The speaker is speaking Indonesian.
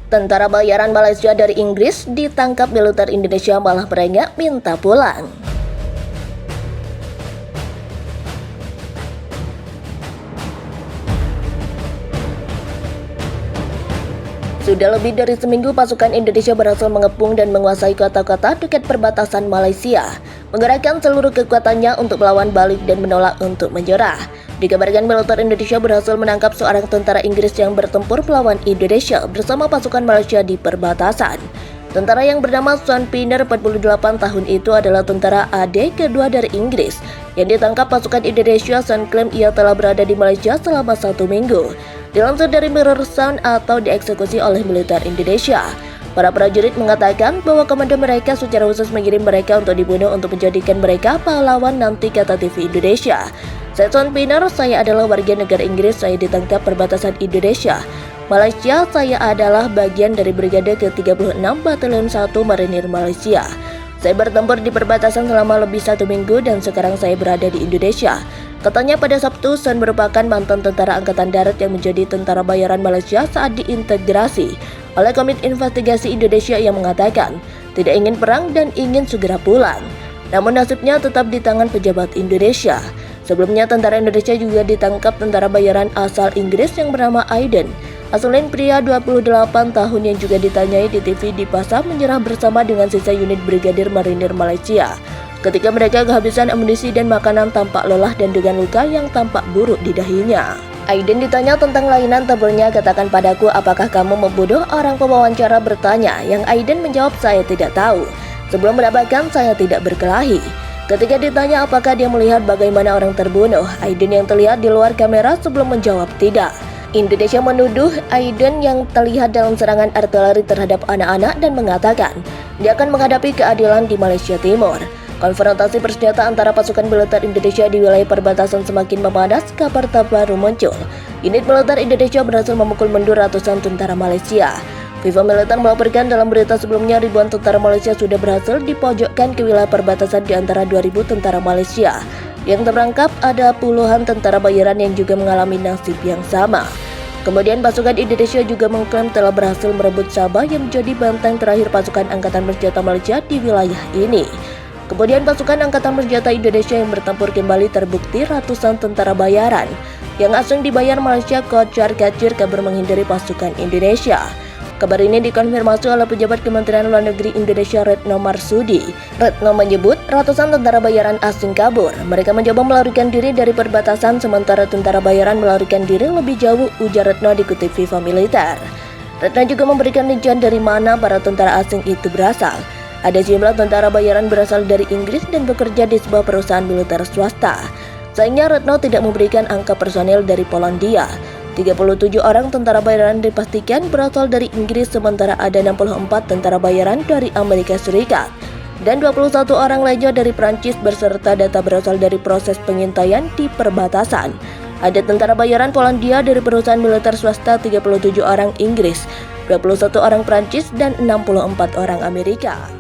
Tentara bayaran Malaysia dari Inggris ditangkap militer Indonesia malah merengek minta pulang. Sudah lebih dari seminggu pasukan Indonesia berhasil mengepung dan menguasai kota-kota dekat perbatasan Malaysia, menggerakkan seluruh kekuatannya untuk melawan balik dan menolak untuk menyerah. Dikabarkan militer Indonesia berhasil menangkap seorang tentara Inggris yang bertempur melawan Indonesia bersama pasukan Malaysia di perbatasan. Tentara yang bernama Sean Pinner, 48 tahun itu adalah tentara AD kedua dari Inggris yang ditangkap pasukan Indonesia. Sean klaim ia telah berada di Malaysia selama 1 minggu. Dilansir dari Mirror Sun atau dieksekusi oleh militer Indonesia. Para prajurit mengatakan bahwa komando mereka secara khusus mengirim mereka untuk dibunuh untuk menjadikan mereka pahlawan nanti, kata TV Indonesia. Saya Sean Pinner, saya adalah warga negara Inggris, saya ditangkap perbatasan Indonesia Malaysia, saya adalah bagian dari Brigade ke-36 Batalion 1 Marinir Malaysia. Saya bertempur di perbatasan selama lebih 1 minggu dan sekarang saya berada di Indonesia. Katanya pada Sabtu, Sean merupakan mantan tentara angkatan darat yang menjadi tentara bayaran Malaysia saat diintegrasi oleh Komite Investigasi Indonesia yang mengatakan tidak ingin perang dan ingin segera pulang. Namun nasibnya tetap di tangan pejabat Indonesia. Sebelumnya tentara Indonesia juga ditangkap tentara bayaran asal Inggris yang bernama Aiden. Asalin pria 28 tahun yang juga ditanyai di TV di pasar menyerah bersama dengan sisa unit Brigadir Marinir Malaysia. Ketika mereka kehabisan amunisi dan makanan, tampak lelah dan dengan luka yang tampak buruk di dahinya. Aiden ditanya tentang lainan tabelnya, katakan padaku apakah kamu membunuh? Orang pewawancara bertanya, yang Aiden menjawab saya tidak tahu. Sebelum mendapatkan saya tidak berkelahi. Ketika ditanya apakah dia melihat bagaimana orang terbunuh, Aiden yang terlihat di luar kamera sebelum menjawab tidak. Indonesia menuduh Aiden yang terlihat dalam serangan artileri terhadap anak-anak dan mengatakan dia akan menghadapi keadilan di Malaysia Timur. Konfrontasi bersenjata antara pasukan militer Indonesia di wilayah perbatasan semakin memanas, kabar terbaru muncul. Unit militer Indonesia berhasil memukul mundur ratusan tentara Malaysia. Viva Militer melaporkan dalam berita sebelumnya ribuan tentara Malaysia sudah berhasil dipojokkan ke wilayah perbatasan di antara 2.000 tentara Malaysia. Yang terperangkap ada puluhan tentara bayaran yang juga mengalami nasib yang sama. Kemudian pasukan Indonesia juga mengklaim telah berhasil merebut Sabah yang menjadi benteng terakhir pasukan Angkatan Bersenjata Malaysia di wilayah ini. Kemudian pasukan Angkatan Bersenjata Indonesia yang bertempur kembali terbukti ratusan tentara bayaran yang asing dibayar Malaysia kocar-kacir kabur menghindari pasukan Indonesia. Kabar ini dikonfirmasi oleh pejabat Kementerian Luar Negeri Indonesia Retno Marsudi. Retno menyebut ratusan tentara bayaran asing kabur. Mereka mencoba melarikan diri dari perbatasan sementara tentara bayaran melarikan diri lebih jauh, ujar Retno dikutip Viva Militer. Retno juga memberikan rincian dari mana para tentara asing itu berasal. Ada jumlah tentara bayaran berasal dari Inggris dan bekerja di sebuah perusahaan militer swasta. Sayangnya Retno tidak memberikan angka personil dari Polandia. 37 orang tentara bayaran dipastikan berasal dari Inggris, sementara ada 64 tentara bayaran dari Amerika Serikat dan 21 orang lainnya dari Prancis berserta data berasal dari proses pengintaian di perbatasan. Ada tentara bayaran Polandia dari perusahaan militer swasta, 37 orang Inggris, 21 orang Prancis dan 64 orang Amerika.